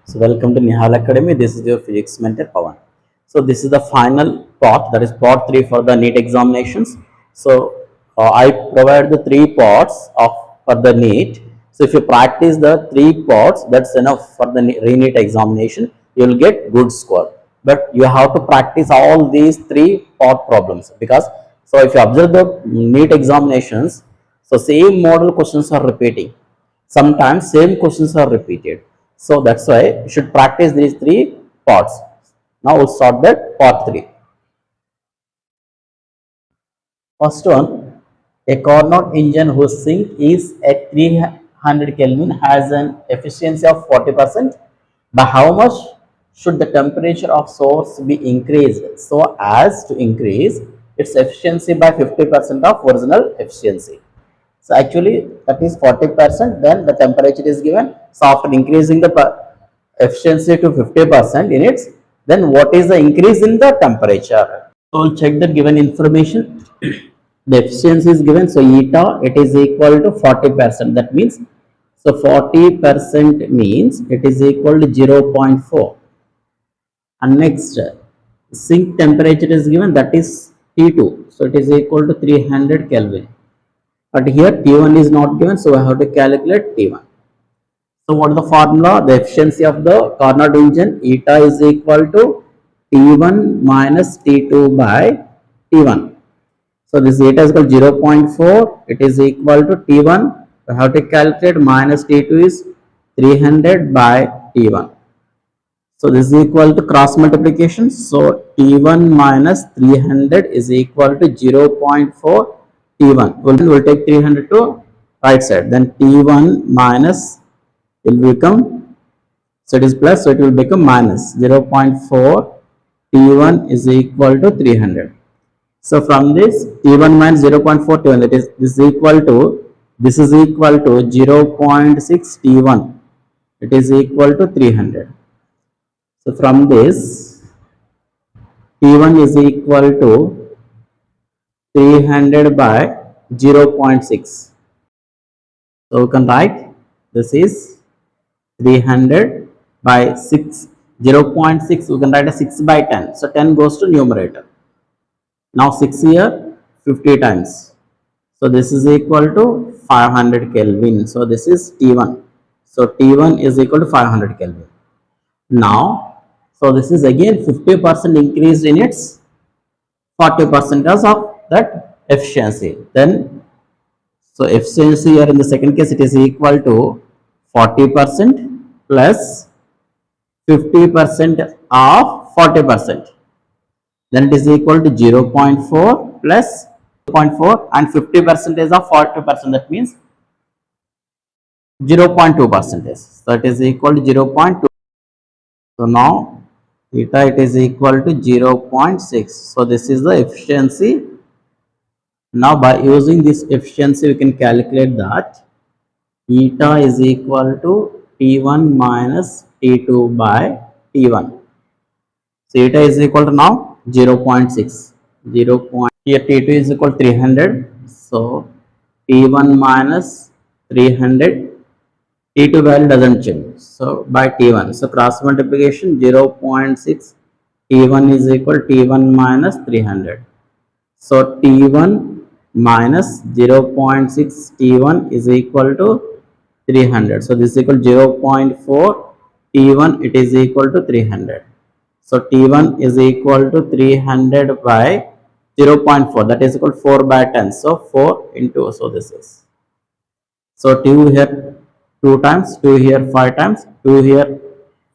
So welcome to Nihal Academy. This is your physics mentor Pawan. So this is the final part, that is part 3 for the NEET examinations. So I provide the 3 parts of for the NEET. So if you practice the 3 parts, that's enough for the re-NEET examination. You will get good score. But you have to practice all these 3 part problems, because so if you observe the NEET examinations, so same model questions are repeating. Sometimes same questions are repeated. So that's why you should practice these 3 parts. Now we'll start that part 3. First one, a Carnot engine whose sink is at 300 Kelvin has an efficiency of 40%. By how much should the temperature of source be increased so as to increase its efficiency by 50% of original efficiency? So actually that is 40%, then the temperature is given. So after increasing the efficiency to 50% in its, then what is the increase in the temperature? So we'll check the given information. The efficiency is given, so eta it is equal to 40%. That means, so 40% means it is equal to 0.4. And next, sink temperature is given, that is T2, so it is equal to 300 Kelvin. But here T1 is not given, so I have to calculate T1. So what is the formula? The efficiency of the Carnot engine, eta is equal to T1 minus T2 by T1. So this eta is equal to 0.4, it is equal to T1. I have to calculate minus T2 is 300 by T1. So this is equal to cross multiplication. So T1 minus 300 is equal to 0.4 T1. We'll take 300 to right side. Then T1 minus will become, so it is plus, so it will become minus 0.4 T1 is equal to 300. So from this T1 minus 0.4 T1, that is this is equal to 0.6 T1. It is equal to 300. So from this T1 is equal to 300 by 0.6. So we can write this is 300 by 6, 0.6, we can write a 6 by 10. So 10 goes to numerator. Now 6 here 50 times. So this is equal to 500 Kelvin. So this is T1. So T1 is equal to 500 Kelvin. Now, so this is again 50% increased in its 40% of that efficiency. Then, so efficiency here in the second case, it is equal to 40% plus 50% of 40%. Then it is equal to 0.4 plus 0.4 and 50% of 40%. That means 0.2%. So it is equal to 0.2. So now theta it is equal to 0.6. So this is the efficiency. Now by using this efficiency we can calculate that eta is equal to T1 minus T2 by T1. So eta is equal to now 0.6. 0. Here T2 is equal to 300. So T1 minus 300. T2 value doesn't change. So by T1. So cross multiplication 0.6 T1 is equal to T1 minus 300. So T1 minus 0.6 T1 is equal to 300. So this is equal to 0.4 T1, it is equal to 300. So T1 is equal to 300 by 0.4, that is equal to 4 by 10. So 4 into, so this is. So 2 here 2 times, 2 here 5 times, 2 here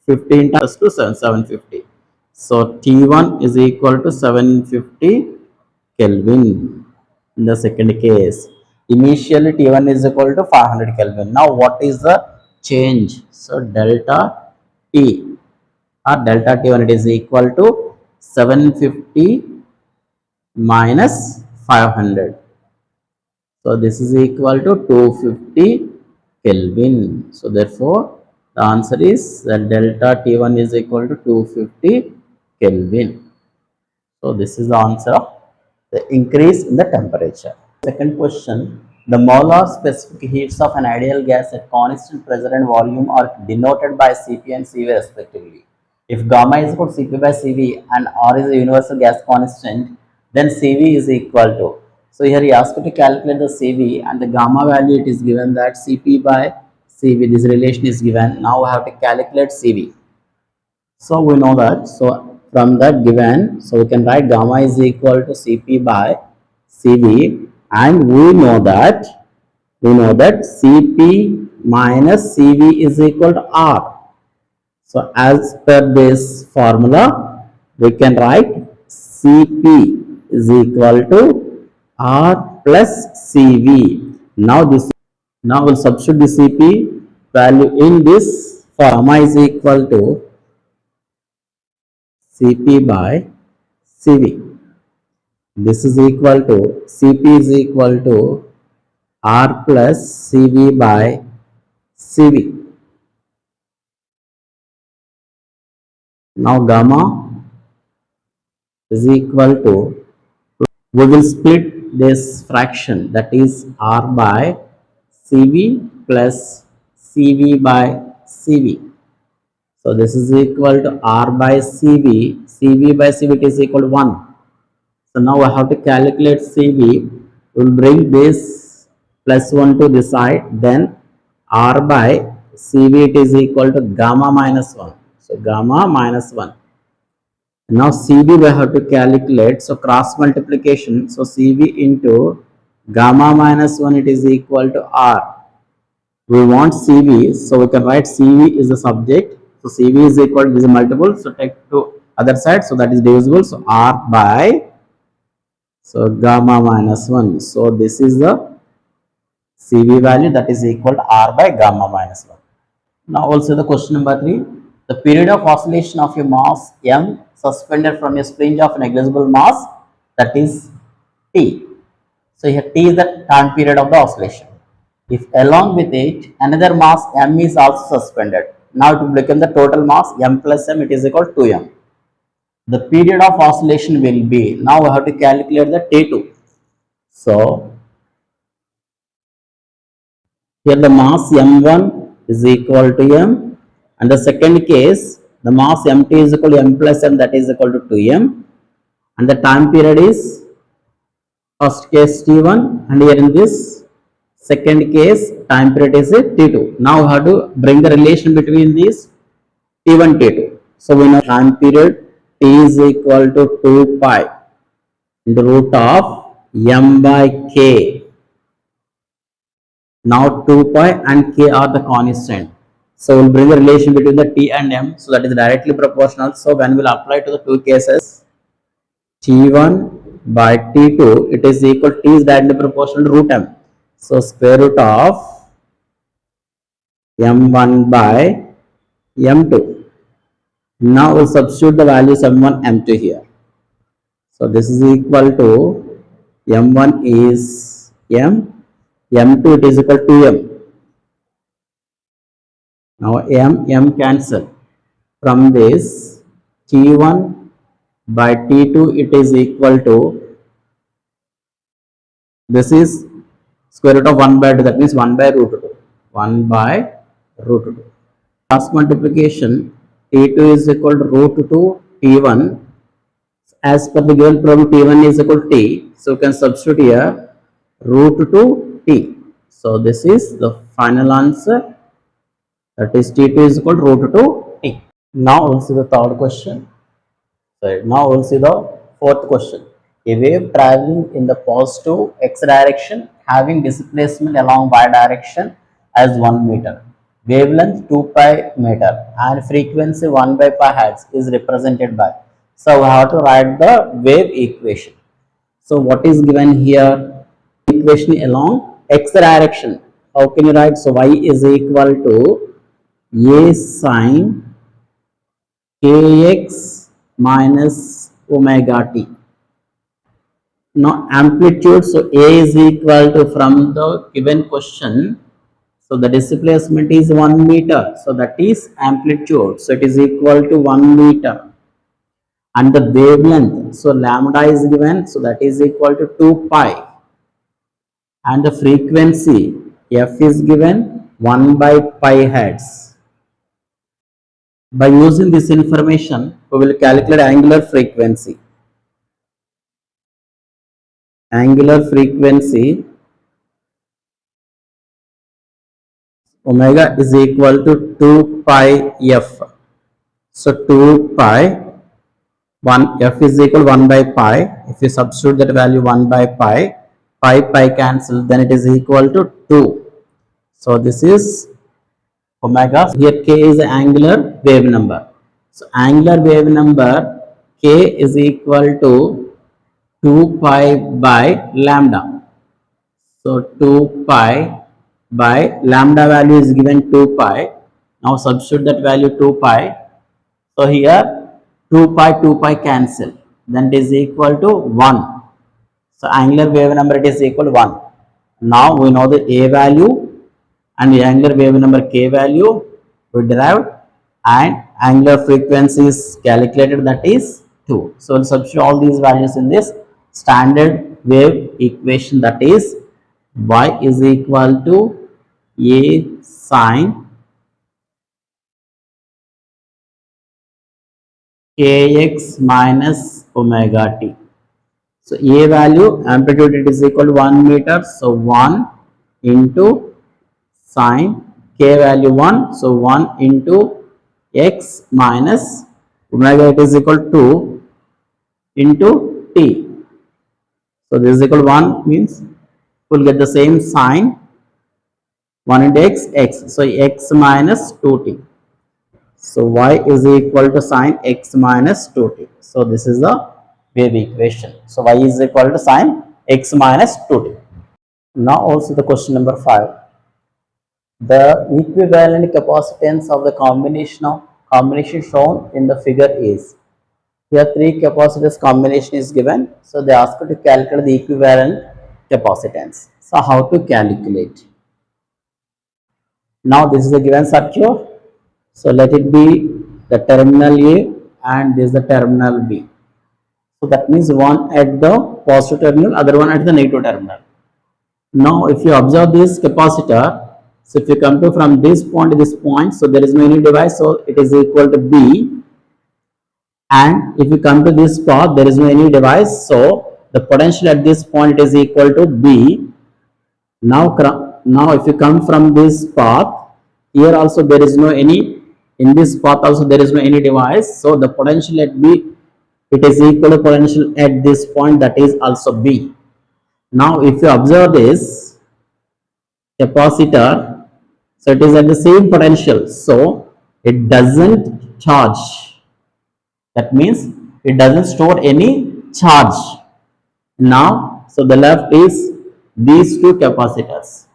15 times to 750. So T1 is equal to 750 Kelvin in the second case. Initially T1 is equal to 500 Kelvin. Now what is the change? So delta T or delta T1 it is equal to 750 minus 500. So this is equal to 250 Kelvin. So therefore the answer is that delta T1 is equal to 250 Kelvin. So this is the answer of the increase in the temperature. Second question, The molar specific heats of an ideal gas at constant pressure and volume are denoted by Cp and Cv respectively. If gamma is equal to Cp by Cv and R is a universal gas constant, then Cv is equal to. So here he asked you to calculate the Cv and the gamma value, it is given that Cp by Cv, this relation is given. Now we have to calculate Cv. So we know that. So from that given, so we can write gamma is equal to Cp by Cv, and we know that Cp minus Cv is equal to R. So as per this formula, we can write Cp is equal to R plus Cv. Now we'll substitute the Cp value in this form. Gamma is equal to Cp by Cv. This is equal to Cp is equal to R plus Cv by Cv. Now gamma is equal to, we will split this fraction, that is R by Cv plus Cv by Cv. So this is equal to R by Cv, Cv by Cv, it is equal to 1. So now I have to calculate Cv. We'll bring this plus 1 to this side, then R by Cv, it is equal to gamma minus 1. So gamma minus 1. Now Cv we have to calculate. So cross multiplication. So Cv into gamma minus 1, it is equal to R. We want Cv, so we can write Cv is the subject. So Cv is equal to this multiple. So take to other side. So that is divisible. So R by, so gamma minus 1. So this is the Cv value, that is equal to R by gamma minus 1. Now also the question number 3. The period of oscillation of a mass m suspended from a spring of negligible mass, that is T. So here T is the time period of the oscillation. If along with it another mass m is also suspended, now it will become the total mass m plus m, it is equal to 2m. The period of oscillation will be, now we have to calculate the T2. So here the mass m1 is equal to m, and the second case the mass mt is equal to m plus m, that is equal to 2m, and the time period is first case t1, and here in this second case time period is t2. Now we have to bring the relation between these t1 t2. So we know time period t is equal to 2 pi into root of m by k. Now 2 pi and k are the constant. So we'll bring the relation between the t and m, so that is directly proportional. So when we'll apply to the two cases, t1 by t2, it is equal, t is directly proportional to root m. So square root of m1 by m2. Now we'll substitute the values m1, m2 here. So this is equal to m1 is m, m2 it is equal to m. Now m cancel. From this T1 by T2, it is equal to, this is square root of 1 by 2, that means 1 by root 2. 1 by root 2. Cross multiplication, T2 is equal to root 2 T1. As per the given problem, T1 is equal to T. So you can substitute here root 2 T. So this is the final answer, that is T2 is equal to root 2 T. Now we'll see the third question. Sorry, now we'll see the fourth question. A wave traveling in the positive x direction having displacement along y direction as 1 meter, wavelength 2 pi meter, and frequency 1 by pi hertz is represented by. So we have to write the wave equation. So what is given here? Equation along x direction. How can you write? So y is equal to a sine kx minus omega t. Now amplitude, so A is equal to, from the given question, so the displacement is 1 meter, so that is amplitude, so it is equal to 1 meter, and the wavelength, so lambda is given, so that is equal to 2 pi. and the frequency f is given 1 by pi hertz. By using this information, we will calculate angular frequency. Angular frequency omega is equal to 2 pi f. So 2 pi 1 f is equal to 1 by pi. If you substitute that value 1 by pi, pi cancel, then it is equal to 2. So this is omega. Here k is the angular wave number. So angular wave number k is equal to 2 pi by lambda. So 2 pi by lambda value is given 2 pi. Now substitute that value 2 pi. So here 2 pi cancel. Then it is equal to 1. So angular wave number it is equal to 1. Now we know the A value and the angular wave number k value we derived, and angular frequency is calculated, that is 2. So we'll substitute all these values in this standard wave equation, that is y is equal to a sine kx minus omega t. So A value amplitude it is equal to 1 meter. So 1 into sine k value 1. So 1 into x minus omega it is equal to into t. So this is equal to 1 means we'll get the same sine 1 into x. So x minus 2t. So y is equal to sine x minus 2t. So this is the wave equation. So y is equal to sine x minus 2t. Now also the question number 5. The equivalent capacitance of the combination shown in the figure is. Here three capacitors combination is given. So they ask you to calculate the equivalent capacitance. So how to calculate? Now this is the given circuit. So let it be the terminal A and this is the terminal B. So that means one at the positive terminal, other one at the negative terminal. Now if you observe this capacitor, so if you come to from this point to this point, so there is no any device, so it is equal to B. And if you come to this path, there is no any device, so the potential at this point is equal to B. Now if you come from this path, here also there is no any, in this path also there is no any device, so the potential at B it is equal to potential at this point, that is also B. Now if you observe this capacitor, so it is at the same potential, so it doesn't charge, that means it doesn't store any charge. Now so the left is these two capacitors.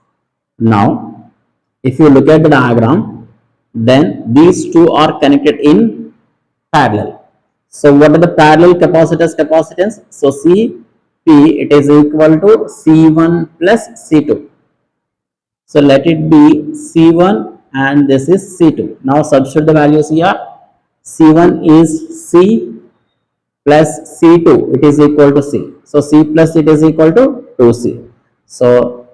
Now if you look at the diagram, then these two are connected in parallel. So what are the parallel capacitors capacitance? So Cp it is equal to C1 plus C2. So let it be C1 and this is C2. Now substitute the values here. C1 is C plus C2 it is equal to C. So C plus it is equal to 2C. So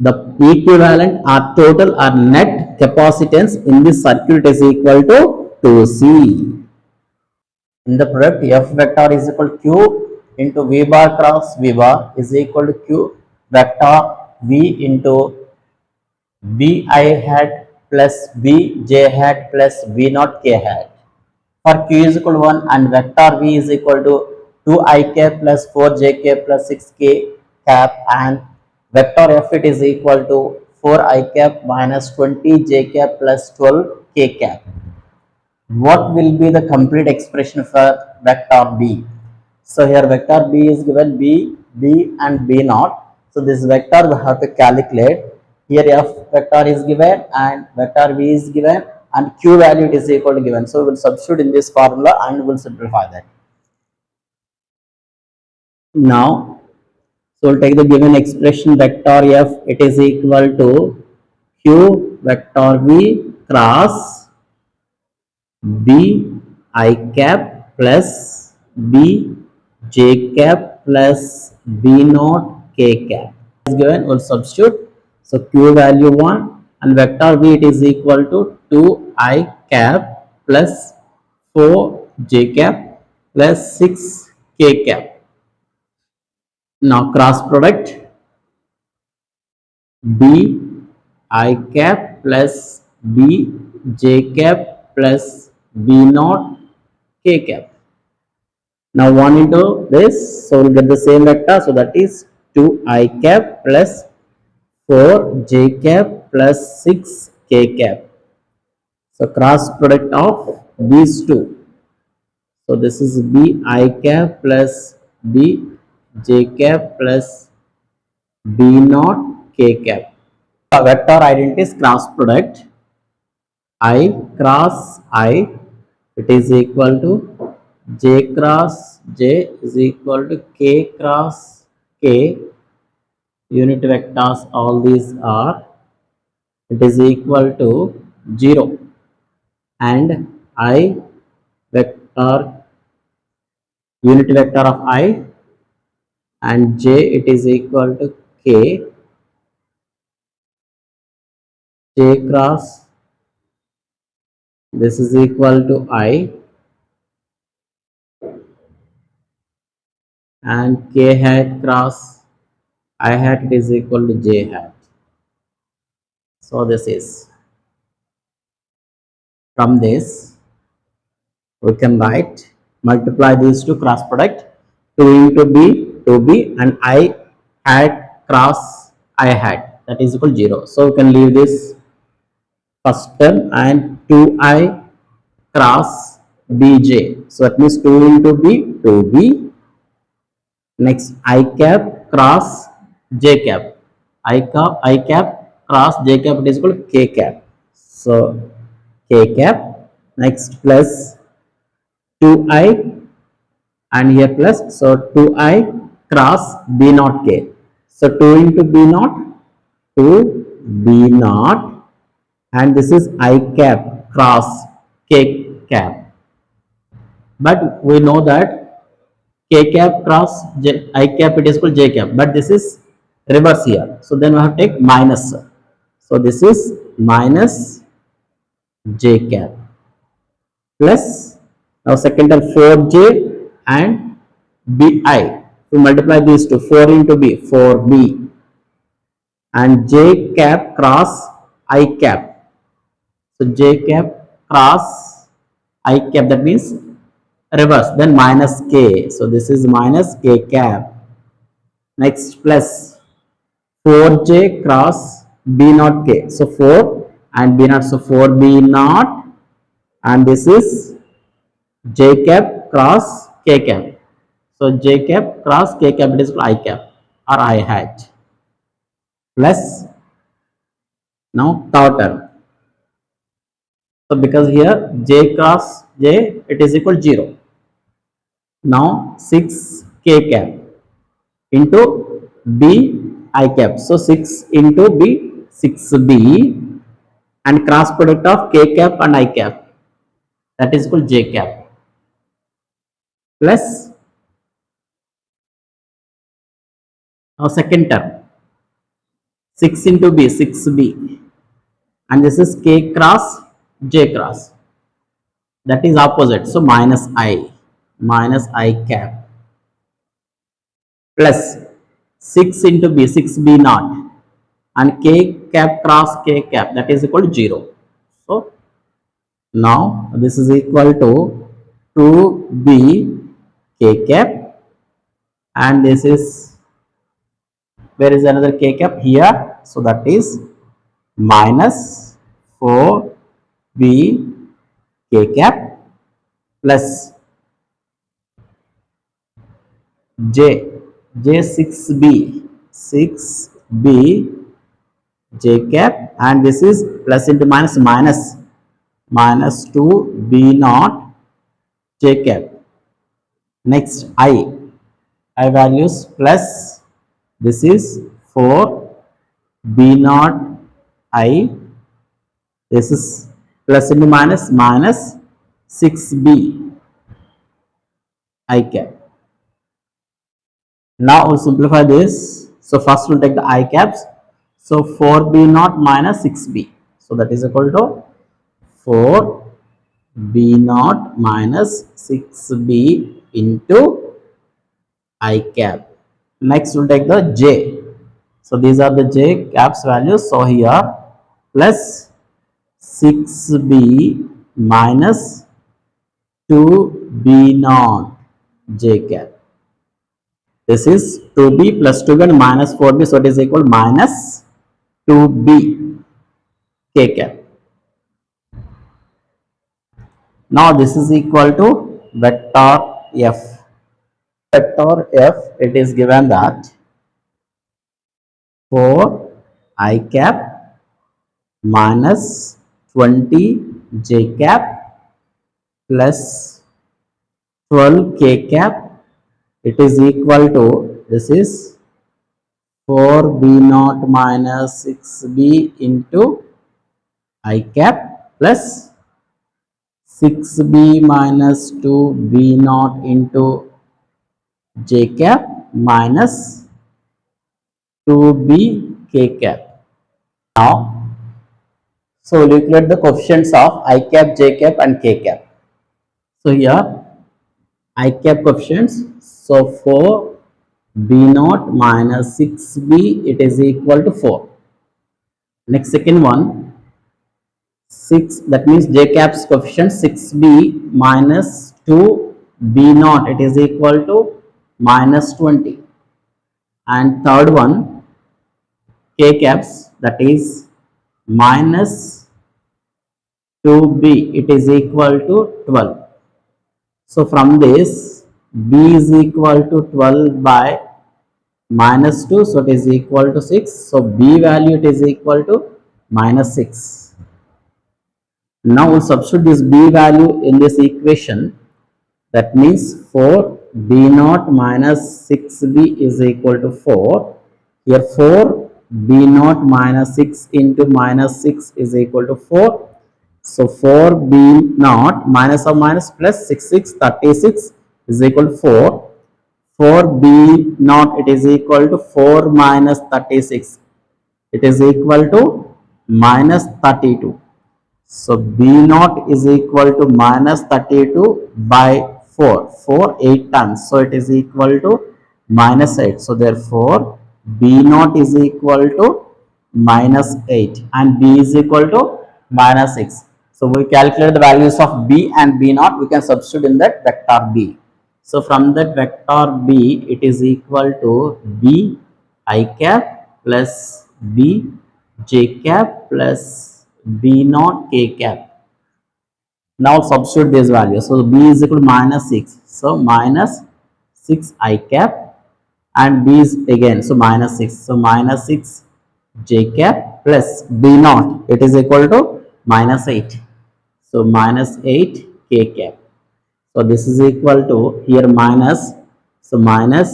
the equivalent or total or net capacitance in this circuit is equal to 2C. In the product, F vector is equal to Q into V bar cross V bar is equal to Q vector V into Vi hat plus Vj hat plus V naught k hat. For Q is equal to 1 and vector V is equal to 2ik plus 4jk plus 6k cap, and vector F it is equal to 4i cap minus 20j cap plus 12k cap. What will be the complete expression for vector B? So here vector B is given B, B and B naught. So this vector we have to calculate. Here F vector is given and vector V is given and Q value is equal to given. So we will substitute in this formula and we will simplify that. Now, so we'll take the given expression vector F, it is equal to Q vector V cross B I cap plus B j cap plus B naught k cap. Is given, we'll substitute. So q value 1 and vector v, it is equal to 2i cap plus 4j cap plus 6k cap. Now cross product b I cap plus b j cap plus b naught k cap. Now 1 into this, so we'll get the same vector, so that is 2i cap plus 4j cap plus 6k cap. So cross product of these two, so this is b I cap plus b j cap plus b naught k cap. Vector identity is cross product I cross I, it is equal to j cross j is equal to k cross k. Unit vectors, all these are, it is equal to 0, and I vector, unit vector of I, and j, it is equal to k, j cross, this is equal to I, and k hat cross I hat, it is equal to j hat. So this is, from this we can write, multiply these two cross product, 2 into b 2b and I hat cross I hat, that is equal to 0. So we can leave this first term, and 2i cross bj, so that means 2 into b 2b. Next I cap cross j cap, I cap cross j cap, it is equal to k cap. So k cap, next plus 2i, and here plus, so 2i cross b naught k, so 2 into b naught 2 b naught, and this is I cap cross k cap, but we know that k cap cross I cap, it is equal to j cap, but this is reverse here, so then we have to take minus, so this is minus j cap plus, now second term 4j and bi, to multiply these two, 4 into b 4b, and j cap cross I cap, so j cap cross I cap, that means reverse, then minus k, so this is minus k cap. Next plus 4j cross b naught k, so 4 and b naught, so 4b naught, and this is j cap cross k cap, so j cap cross k cap, it is I cap or I hat, plus now third term, so because here j cross j, it is equal to 0, now 6k cap into b I cap, so 6 into b 6b, and cross product of k cap and I cap, that is equal to j cap, plus now second term 6 into b 6b, and this is k cross j cross, that is opposite, so minus I cap, plus 6 into b 6b naught, and k cap cross k cap, that is equal to 0. So now this is equal to 2b k cap, and this is, where is another k cap here, so that is minus 4b k cap plus j j 6b 6b j cap, and this is plus into minus minus 2b naught j cap. Next I values plus, this is 4 b naught I, this is plus into minus minus 6b I cap. Now we'll simplify this, So first we'll take the I caps. So 4b naught minus 6b. So that is equal to 4b naught minus 6b into I cap. Next we'll take the j. So these are the j caps values. So here plus 6b minus 2b naught j cap. This is 2b plus 2b and minus 4b. So it is equal minus 2b k cap. Now this is equal to vector f. Vector f, it is given that 4 I cap minus 20 j cap plus 12 k cap, it is equal to, this is 4b naught minus 6b into I cap plus 6b minus 2b naught into j cap minus 2b k cap. Now, so we'll calculate the coefficients of I cap, j cap and k cap. So here I cap coefficients. So 4b naught minus 6b, it is equal to 4. Next second one, 6, that means j cap's coefficient 6b minus 2b naught, it is equal to minus 20. And third one, k caps, that is minus 2b, it is equal to 12. So from this, b is equal to 12 by minus 2, so it is equal to 6. So b value, it is equal to minus 6. Now we'll substitute this b value in this equation. That means 4b naught minus 6b is equal to 4. Here 4b naught minus 6 into minus 6 is equal to 4. So 4b naught minus of minus plus 36 is equal to 4. 4b naught, it is equal to 4 minus 36. It is equal to minus 32. So b naught is equal to minus 32 by 4. 4 8 times. So it is equal to minus 8. So therefore b naught is equal to minus 8 and b is equal to minus 6. So we calculate the values of b and b naught. We can substitute in that vector b. So from that vector b, it is equal to b I cap plus b j cap plus b naught k cap. Now substitute these values. So b is equal to minus 6. So minus 6 I cap and b is again, so minus 6. So minus 6 j cap plus b naught, it is equal to minus 8. So minus 8 k cap. So this is equal to here minus, so minus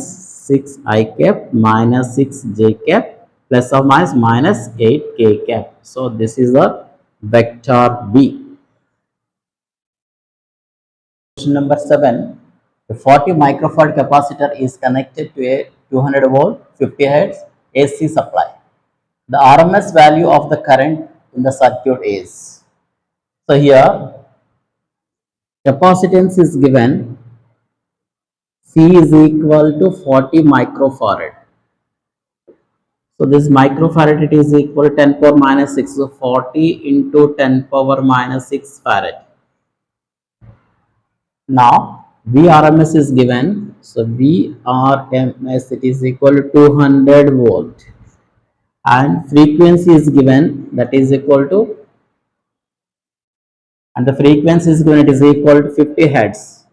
6 I cap minus 6 j cap plus or minus minus 8 k cap. So this is the vector b. Question number 7. A 40 microfarad capacitor is connected to a 200 volt 50 hertz AC supply. The RMS value of the current in the circuit is. So here capacitance is given, C is equal to 40 microfarad. So this microfarad, it is equal to 10 power minus 6. So 40 into 10 power minus 6 farad. Now VRMS is given. So VRMS, it is equal to 200 volt. And frequency is given, that is equal to, and the frequency is given, it is equal to 50 hertz.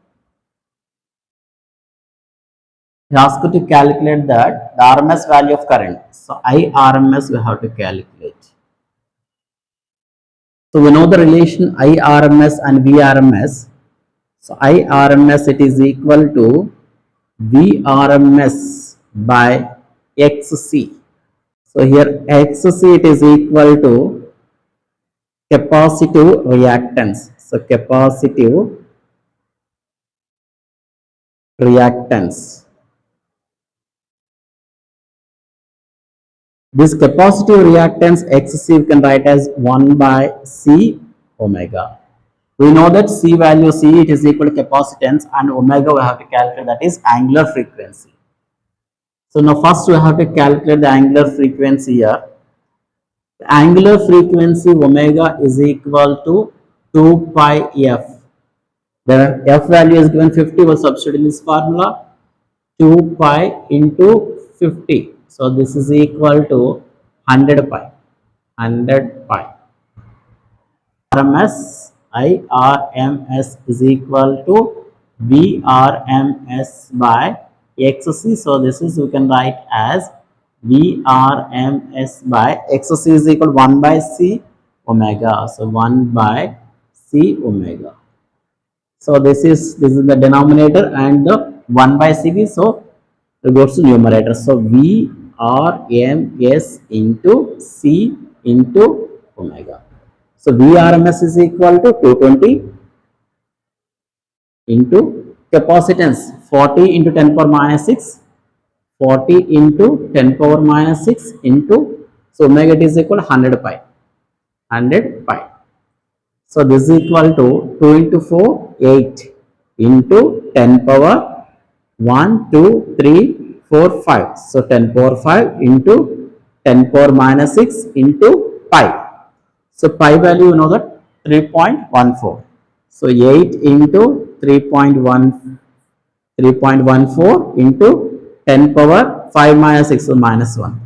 He asked to calculate that the RMS value of current. So IRMS we have to calculate. So we know the relation IRMS and VRMS. So IRMS, it is equal to VRMS by XC. So here XC, it is equal to capacitive reactance. So capacitive reactance. This capacitive reactance XC you can write as 1 by C omega. We know that C value, C, it is equal to capacitance, and omega we have to calculate, that is angular frequency. So now first we have to calculate the angular frequency here. The angular frequency omega is equal to 2 pi f. The f value is given 50, will substitute in this formula, 2 pi into 50. So this is equal to 100 pi. 100 pi. RMS, IRMS is equal to VRMS by XC. So this is, we can write as VRMS by XC is equal to 1 by C omega. So 1 by C omega. So this is the denominator, and the 1 by C, so it goes to numerator. So V R M S into C into omega. So VRMS is equal to 220 into capacitance 40 into 10 power minus 6, 40 into 10 power minus 6 into, so omega is equal to 100 pi. 100 pi. So this is equal to 2 into 4, 8 into 10 power 1, 2, 3, 4, 5. So 10 power 5 into 10 power minus 6 into pi. So pi value, you know that 3.14. So 8 into 3.14 into 10 power 5 minus 6, so minus 1.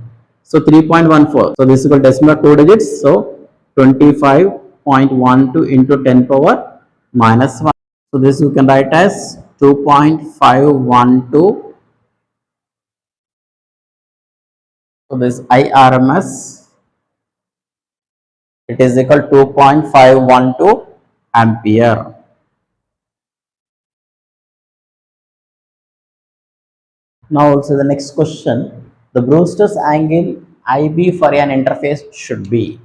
So 3.14. So this is equal to decimal 2 digits. So 25.12 into 10 power minus 1. So this you can write as 2.512. So this IRMS, it is equal to 2.512 ampere. Now also the next question, the Brewster's angle IB for an interface should be.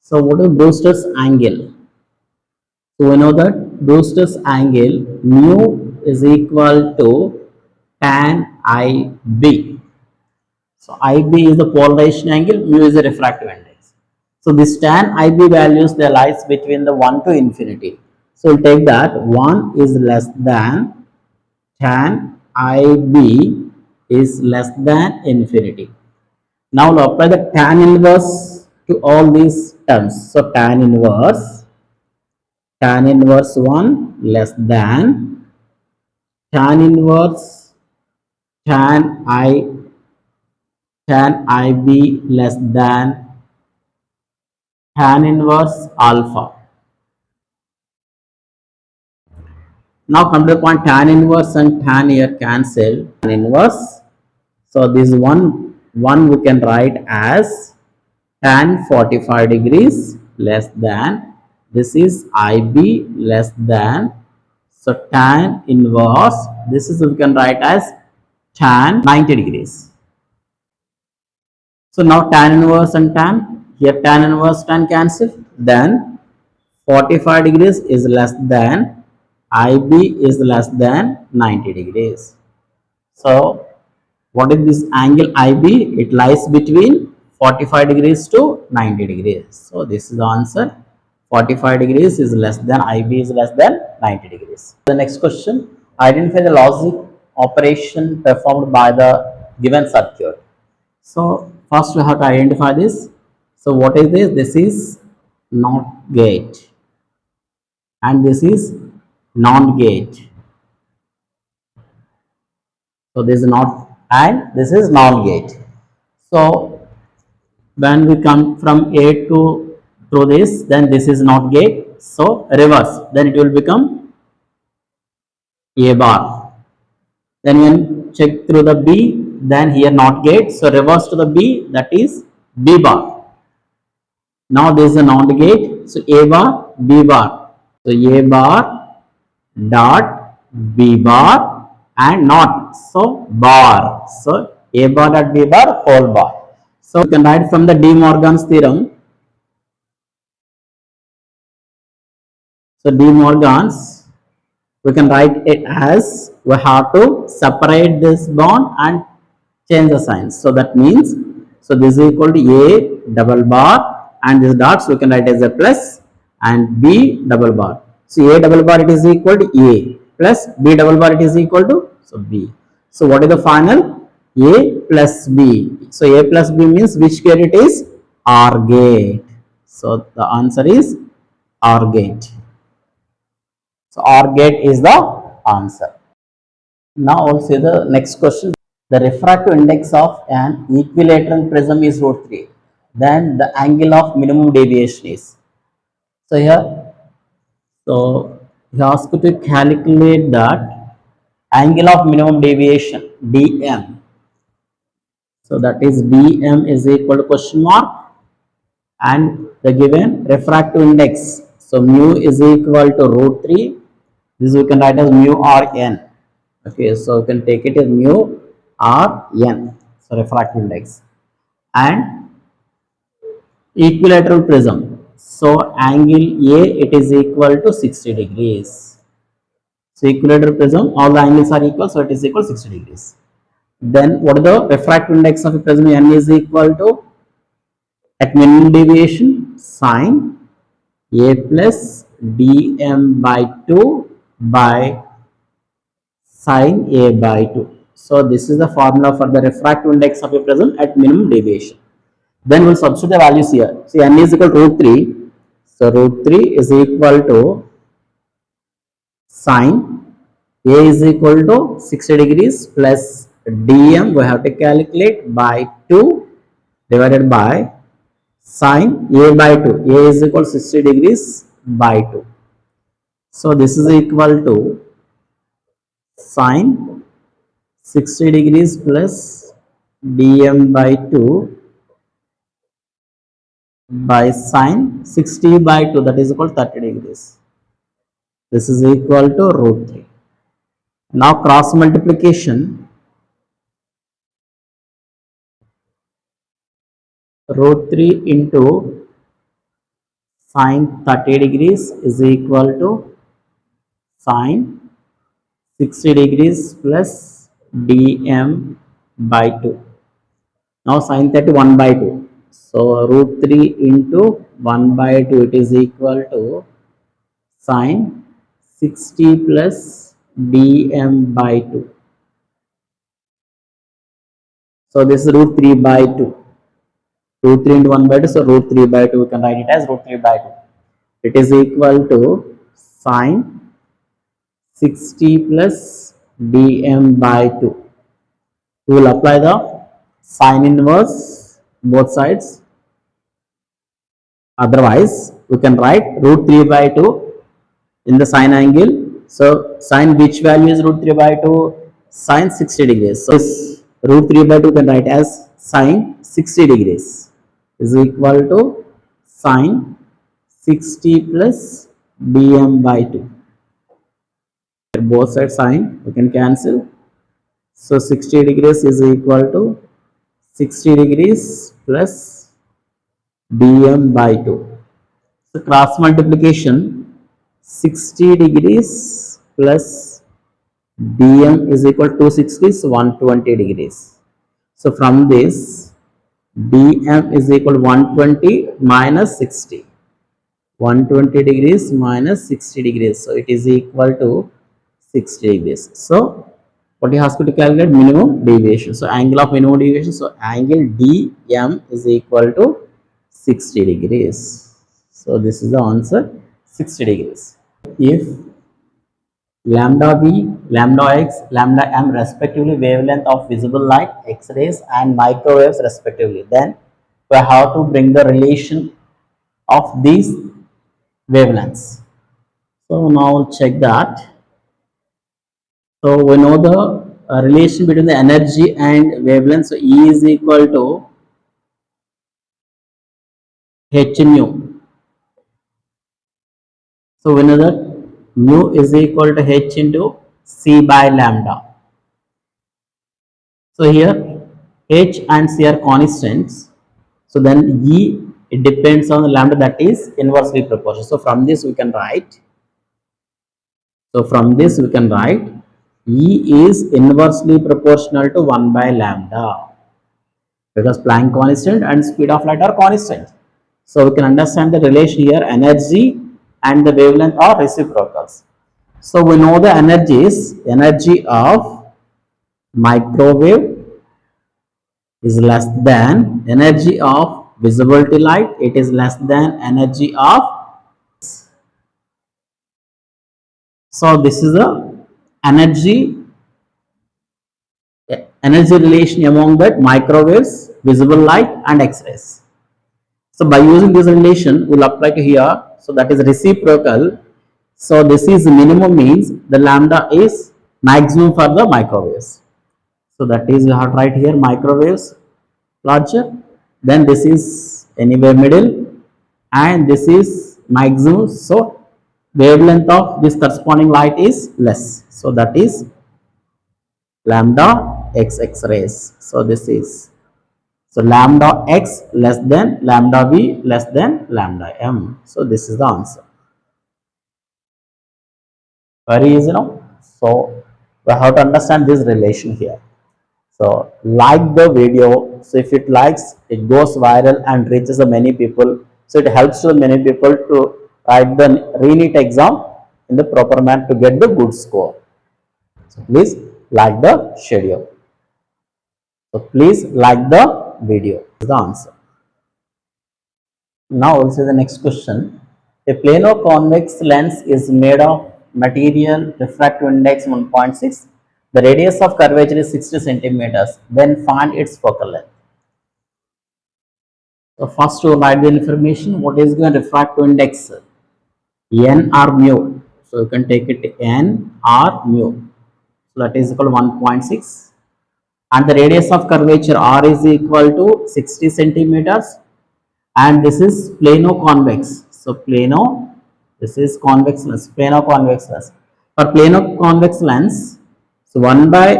So what is Brewster's angle? So we know that Brewster's angle mu is equal to tan IB. So IB is the polarization angle, mu is the refractive index. So this tan IB values, they lies between the 1 to infinity. So we'll take that 1 is less than tan IB is less than infinity. Now we'll apply the tan inverse to all these terms. So tan inverse 1 less than tan inverse tan IB less than tan inverse alpha. Now come to the point, tan inverse and tan here cancel. Tan inverse, so this one we can write as tan 45 degrees less than, this is IB less than, so tan inverse, this is we can write as tan 90 degrees. So now tan inverse and tan, here tan inverse tan cancel, then 45 degrees is less than, IB is less than 90 degrees. So what is this angle IB? It lies between 45 degrees to 90 degrees. So this is the answer. 45 degrees is less than, IB is less than 90 degrees. The next question, identify the logic operation performed by the given circuit. So first we have to identify this. So what is this? This is NOT gate and this is NOT gate. So this is NOT and this is NOT gate. So when we come from A to through this, then this is NOT gate. So reverse, then it will become A bar. Then when check through the B, then here NOT gate. So reverse to the B, that is B bar. Now this is a NOT gate. So A bar, B bar. So A bar dot B bar and NOT. So bar. So A bar dot B bar whole bar. So you can write from the De Morgan's theorem. So De Morgan's, we can write it as, we have to separate this bond and change the signs. So that means So this is equal to A double bar, and this dots we can write as a plus, and B double bar. So A double bar it is equal to A plus B double bar it is equal to so B. So what is the final? A plus B. So A plus B means which gate it is? OR gate. So the answer is OR gate. So OR gate is the answer. Now I will see the next question. The refractive index of an equilateral prism is root 3. Then the angle of minimum deviation is. So here, so he asked to calculate that angle of minimum deviation dm. So that is dm is equal to question mark and the given refractive index. So mu is equal to root 3. This we can write as mu r n. Okay, so you can take it as mu r n. So refractive index and equilateral prism. So angle A it is equal to 60 degrees. So equilateral prism, all the angles are equal, so it is equal to 60 degrees. Then what is the refractive index of a prism? N is equal to at minimum deviation sine A plus dm by 2 by sine A by 2. So this is the formula for the refractive index of a prism at minimum deviation. Then we'll substitute the values here. See, n is equal to root 3. So root 3 is equal to sine A is equal to 60 degrees plus dm we have to calculate by 2 divided by sine A by 2. A is equal to 60 degrees by 2. So this is equal to sine 60 degrees plus dm by 2 by sine 60 by 2, that is equal to 30 degrees. This is equal to root 3. Now cross multiplication, root 3 into sine 30 degrees is equal to sine 60 degrees plus dm by 2. Now sine 30 1 by 2. So root 3 into 1 by 2 it is equal to sine 60 plus dm by 2. So this is root 3 by 2. Root 3 into 1 by 2, so root 3 by 2 we can write it as root 3 by 2. It is equal to sine 60 plus dm by 2. We will apply the sine inverse both sides. Otherwise, we can write root 3 by 2 in the sine angle. So sine which value is root 3 by 2? Sine 60 degrees. So this root 3 by 2 can write as sine 60 degrees is equal to sine 60 plus dm by 2. Both sides sine we can cancel. So 60 degrees is equal to 60 degrees plus dm by 2. So cross multiplication 60 degrees plus dm is equal to 260 is 120 degrees. So from this dm is equal to 120 minus 60. 120 degrees minus 60 degrees. So it is equal to 60 degrees. So what you have to calculate? Minimum deviation. So angle of minimum deviation. So angle dm is equal to 60 degrees. So this is the answer, 60 degrees. If lambda v, lambda x, lambda m respectively wavelength of visible light, x-rays and microwaves respectively, then we have to bring the relation of these wavelengths. So now we'll check that. So we know the relation between the energy and wavelength. So E is equal to h nu. So we know that mu is equal to h into c by lambda. So here h and c are constants. So then E it depends on the lambda, that is inversely proportional. So from this we can write. E is inversely proportional to 1 by lambda. because Planck constant and speed of light are constant. So we can understand the relation here, energy and the wavelength are reciprocals. So we know the energies, energy of microwave is less than energy of visibility light, it is less than energy of. So this is the energy energy relation among that microwaves, visible light and X-rays. So by using this relation, we'll apply to here. So that is reciprocal. So this is minimum means the lambda is maximum for the microwaves. So that is we have to write here microwaves larger. Then this is anywhere middle, and this is maximum. So wavelength of this corresponding light is less. So that is lambda x X-rays. So this is, so lambda x less than lambda v less than lambda m. So this is the answer. Very easy now. So we have to understand this relation here. So like the video. So if it likes, it goes viral and reaches the many people. So it helps to many people to write the RE-NEET exam in the proper manner to get the good score. So please like the schedule. So please like the video. This is the answer. Now also the next question. A plano convex lens is made of material refractive index 1.6. The radius of curvature is 60 centimeters. Then find its focal length. So first to write the information. What is the refractive index? N or mu. So you can take it N or mu. So that is equal to 1.6. And the radius of curvature R is equal to 60 centimeters. And this is plano convex. So plano, this is convex lens, plano convex lens. For plano convex lens, so 1 by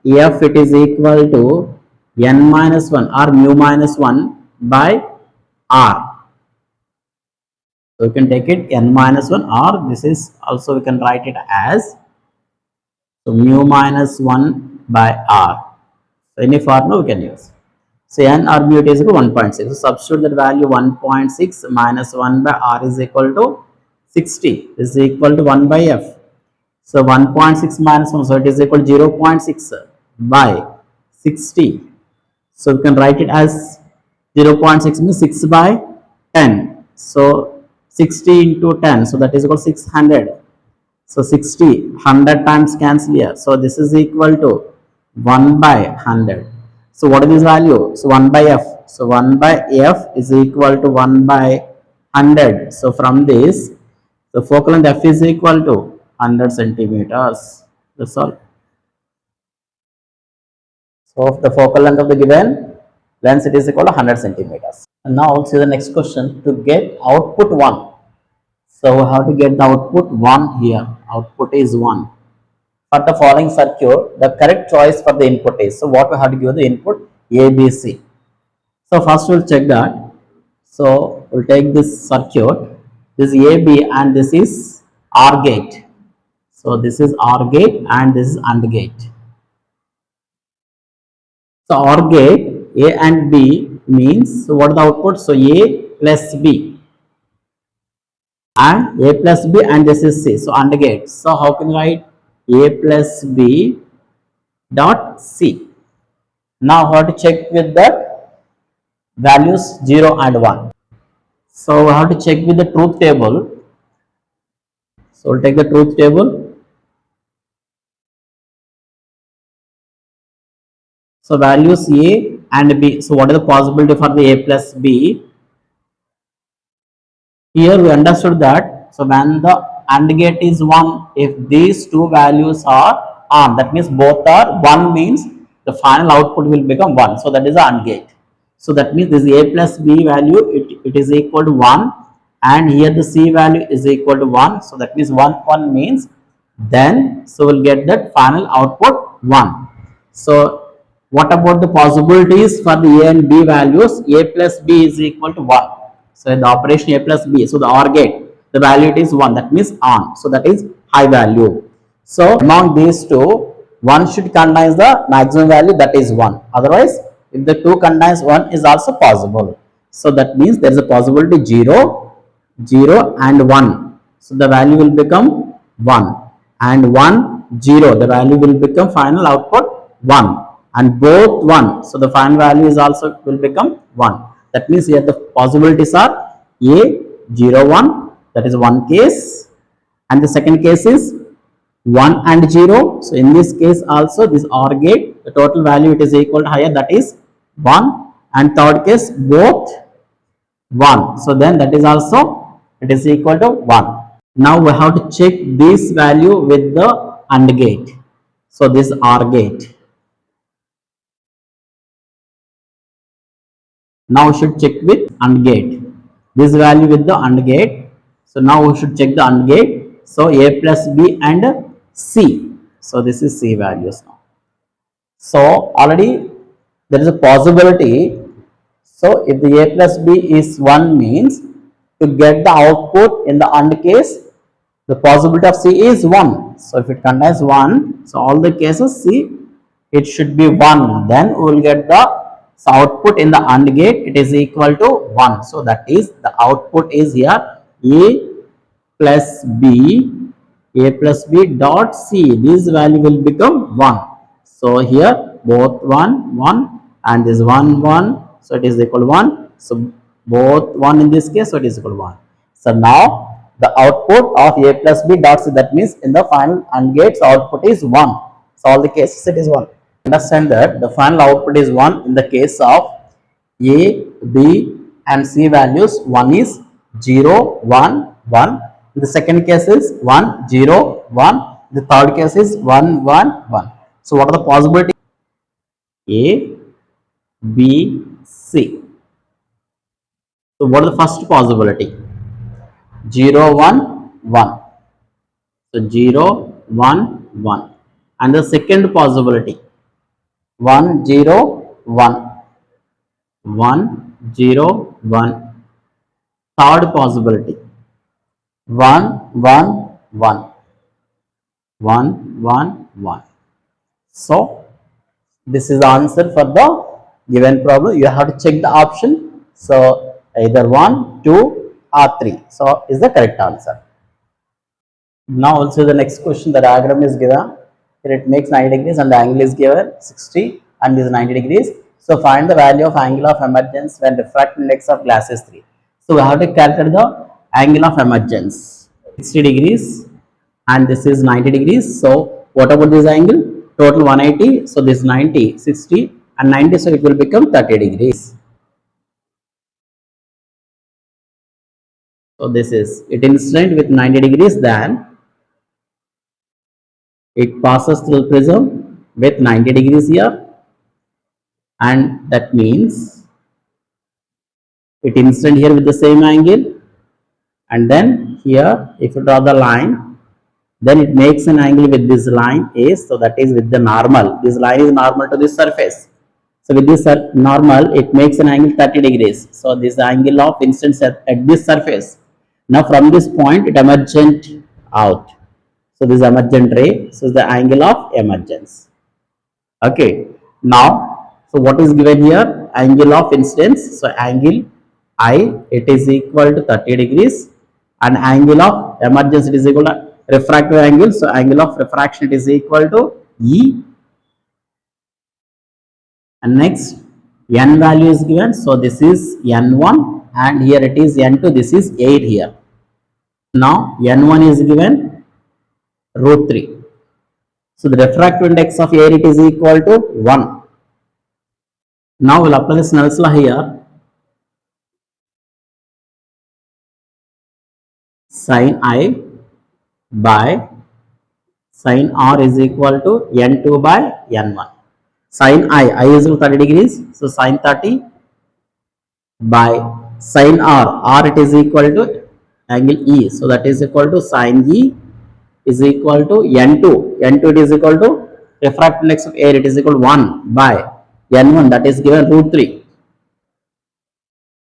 f it is equal to n minus 1 or mu minus 1 by r. So you can take it n minus 1 or this is also we can write it as so mu minus 1 by r. So any formula we can use. So n or mu is equal to 1.6. So substitute that value 1.6 minus 1 by r is equal to 60 is equal to 1 by f. So 1.6 minus 1, so it is equal to 0.6 by 60. So we can write it as 0.6 means 6 by 10. So 60 into 10, so that is equal to 600. So 60, 100 times cancel here. So this is equal to 1 by 100. So what is this value? So 1 by f. So 1 by f is equal to 1 by 100. So from this, the focal length f is equal to 100 centimeters. That's all. So the focal length of the given lens it is equal to 100 centimeters. And now see the next question. To get output 1. So we have to get the output 1 here. Output is 1. For the following circuit, the correct choice for the input is. So what we have to give the input? A, B, C. So first we'll check that. So we'll take this circuit. This is A, B and this is OR gate. So this is OR gate and this is AND gate. So OR gate A and B means, so what is the output? So A plus B and A plus B and this is C. So AND gate. So how can you write A plus B dot C? Now we have to check with the values 0 and 1. So we have to check with the truth table. So we'll take the truth table. So values A and B. So what is the possibility for the A plus B? Here we understood that, so when the AND gate is 1, if these two values are on, that means both are 1 means the final output will become 1. So that is the AND gate. So that means this A plus B value, it is equal to 1 and here the C value is equal to 1. So that means 1 means then, so we'll get that final output 1. So what about the possibilities for the A and B values? A plus B is equal to 1. So the operation A plus B, so the OR gate, the value it is 1, that means on. So that is high value. So among these two, one should contain the maximum value, that is 1. Otherwise, if the 2 contains 1 is also possible. So that means there is a possibility 0, 0 and 1. So the value will become 1, and 1, 0, the value will become final output 1, and both 1. So the final value is also will become 1. That means here the possibilities are A, 0, 1, that is one case, and the second case is 1 and 0. So in this case also this OR gate, the total value it is equal to higher, that is 1, and third case both 1. So then that is also it is equal to 1. Now we have to check this value with the AND gate. So this OR gate. Now we should check with AND gate. This value with the AND gate. So now we should check the AND gate. So A plus B and C. So this is C values now. So already there is a possibility. So if the A plus B is 1 means to get the output in the AND case, the possibility of C is 1. So if it contains 1, so all the cases C it should be 1. Then we will get the output in the AND gate, it is equal to 1. So that is the output is here A plus B, A plus B dot C. This value will become 1. So here both 1, 1 and this 1, 1. So it is equal to 1. So both 1 in this case, so it is equal to 1. So now the output of A plus B dot C, that means in the final AND gates output is 1. So all the cases it is 1. Understand that the final output is 1 in the case of A, B and C values. One is 0, 1, 1. The second case is 1, 0, 1. The third case is 1, 1, 1. So what are the possibilities? A, B, C. So what is the first possibility? 0, 1, 1. So 0, 1, 1. And the second possibility 1, 0, 1. 1, 0, 1. Third possibility 1, 1, 1. 1, 1, 1. So this is the answer for the given problem. You have to check the option. So either 1, 2 or 3. So is the correct answer. Now also the next question, the diagram is given. Here it makes 90 degrees and the angle is given 60 and this is 90 degrees. So find the value of angle of emergence when refractive index of glass is 3. So we have to calculate the angle of emergence. 60 degrees and this is 90 degrees. So what about this angle? Total 180. So this 90, 60 and 90. So it will become 30 degrees. So this is it incident with 90 degrees, then it passes through the prism with 90 degrees here, and that means it incident here with the same angle, and then here if you draw the line, then it makes an angle with this line A. So that is with the normal, this line is normal to this surface. So with this normal it makes an angle 30 degrees. So this angle of incidence at this surface. Now from this point it emergent out. So this emergent ray, so the angle of emergence. Okay. Now, so what is given here? Angle of incidence. So angle I, it is equal to 30 degrees, and angle of emergence it is equal to refractive angle. So angle of refraction it is equal to E. And next n value is given. So this is n1 and here it is n2. This is 8 here. Now n1 is given root 3. So the refractive index of air it is equal to 1. Now we'll apply the Snell's law here. Sin I by sin R is equal to n2 by n1. Sin I is equal to 30 degrees. So sin 30 by sin R it is equal to angle E. So that is equal to sin E is equal to n2. N2 it is equal to refractive index of air, it is equal to 1 by n1, that is given root 3.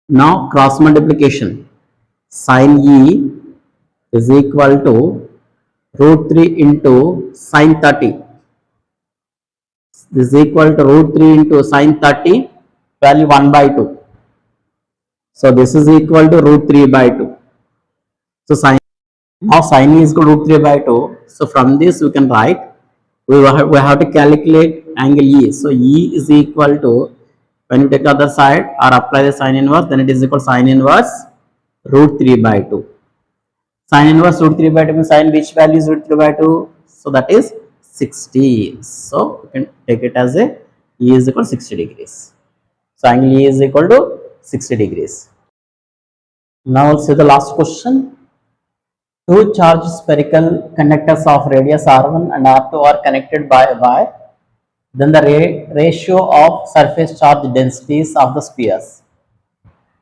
Now cross multiplication, sin E is equal to root 3 into sin 30. This is equal to root 3 into sine 30, value 1 by 2. So this is equal to root 3 by 2. So now sine is equal to root 3 by 2. So from this we can write, we have to calculate angle E. So E is equal to, when you take the other side or apply the sine inverse, then it is equal to sine inverse root 3 by 2. Sine inverse root 3 by 2 means sine which value is root 3 by 2? So that is 60. So you can take it as a E is equal to 60 degrees. So angle E is equal to 60 degrees. Now we'll see the last question. Two charged spherical conductors of radius R1 and R2 are connected by a wire. Then the ratio of surface charge densities of the spheres.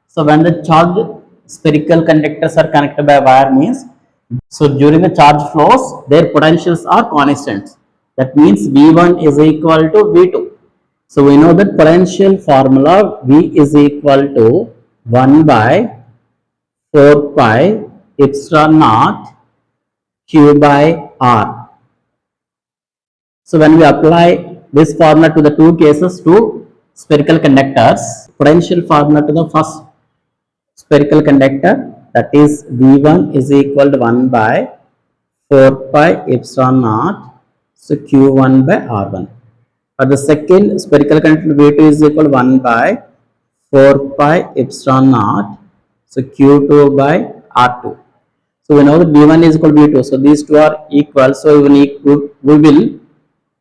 So when the charged spherical conductors are connected by a wire means, so during the charge flows, their potentials are constants. That means V1 is equal to V2. So we know that potential formula V is equal to 1 by 4 pi epsilon naught Q by R. So when we apply this formula to the two cases, two spherical conductors, potential formula to the first spherical conductor, that is V1 is equal to 1 by 4 pi epsilon naught, so Q1 by R1. For the second spherical conductor, V2 is equal to 1 by 4 pi epsilon naught, so Q2 by R2. So we know that V1 is equal to V2, so these two are equal, so we will,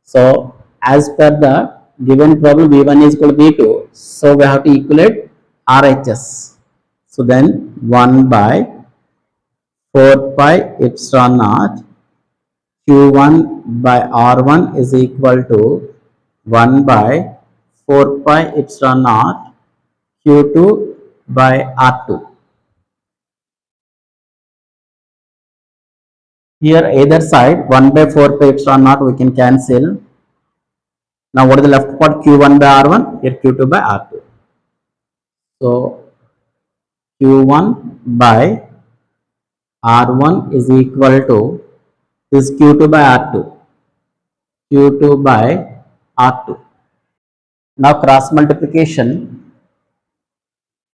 so as per the given problem, V1 is equal to V2, so we have to equate RHS. So then 1 by 4 pi epsilon naught Q1 by R1 is equal to 1 by 4 pi epsilon naught Q2 by R2. Here either side 1 by 4 pi epsilon naught we can cancel. Now what is the left part? Q1 by R1, here Q2 by R2. So Q1 by R1 is equal to this Q2 by R2. Q2 by R2. Now cross multiplication,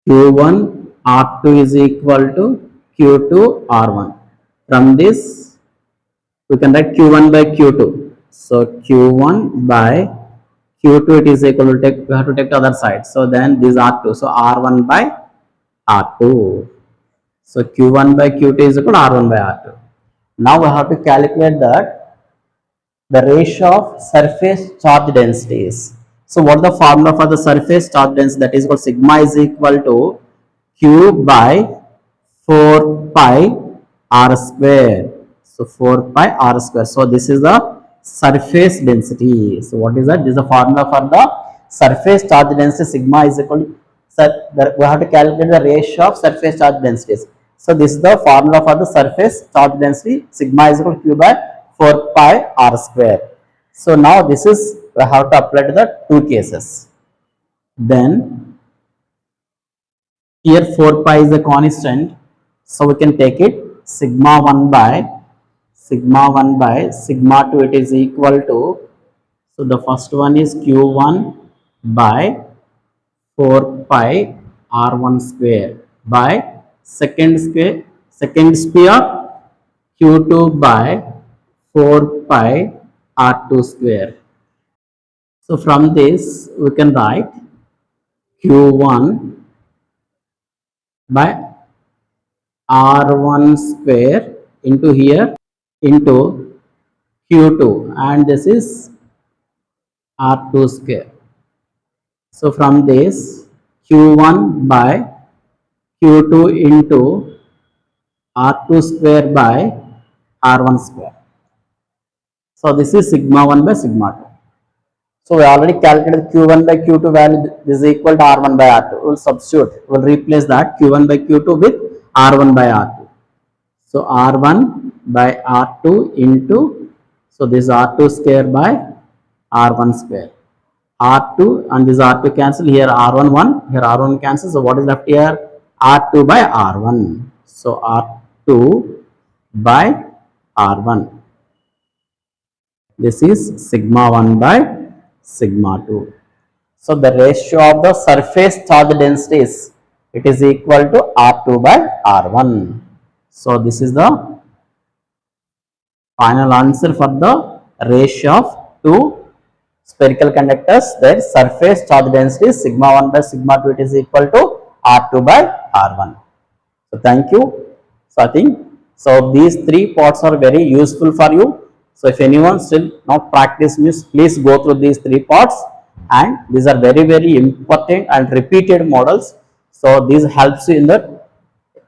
Q1 R2 is equal to Q2 R1. From this we can write Q1 by Q2. So Q1 by Q2 it is equal to we have to take the other side. So then this R2. So R1 by R2. So Q1 by Q2 is equal to R1 by R2. Now we have to calculate the ratio of surface charge densities. So what is the formula for the surface charge density? That is called sigma is equal to Q by 4 pi R square. So 4 pi R square. So this is the surface density. So what is that? This is the formula for the surface charge density. Sigma is equal to, we have to calculate the ratio of surface charge densities. So this is the formula for the surface charge density. Sigma is equal to Q by 4 pi R square. So now this is, we have to apply to the two cases. Then here 4 pi is a constant, so we can take it sigma 1 by sigma 2, it is equal to, so the first one is Q1 by 4 pi R1 square by second sphere Q2 by 4 pi R2 square. So from this we can write Q1 by R1 square into here into Q2, and this is R2 square. So from this Q1 by Q2 into R2 square by R1 square. So this is sigma 1 by sigma 2. So we already calculated Q1 by Q2 value, this is equal to R1 by R2. We will substitute, we will replace that Q1 by Q2 with R1 by R2. So R1 by R2 into, so this R2 square by R1 square. R2 and this R2 cancel, here R1 1, here R1 cancel. So what is left here? R2 by R1. So R2 by R1. This is sigma 1 by sigma 2. So the ratio of the surface charge densities, it is equal to R2 by R1. So this is the final answer for the ratio of two spherical conductors. Their surface charge density is sigma 1 by sigma 2, it is equal to R2 by R1. So thank you. So I think so these three parts are very useful for you. So if anyone still not practice means, please go through these three parts, and these are very important and repeated models. So this helps you in the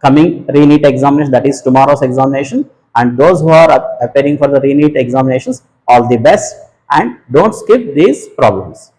coming RE-NEET examination, that is tomorrow's examination. And those who are appearing for the RE-NEET examinations, all the best, and don't skip these problems.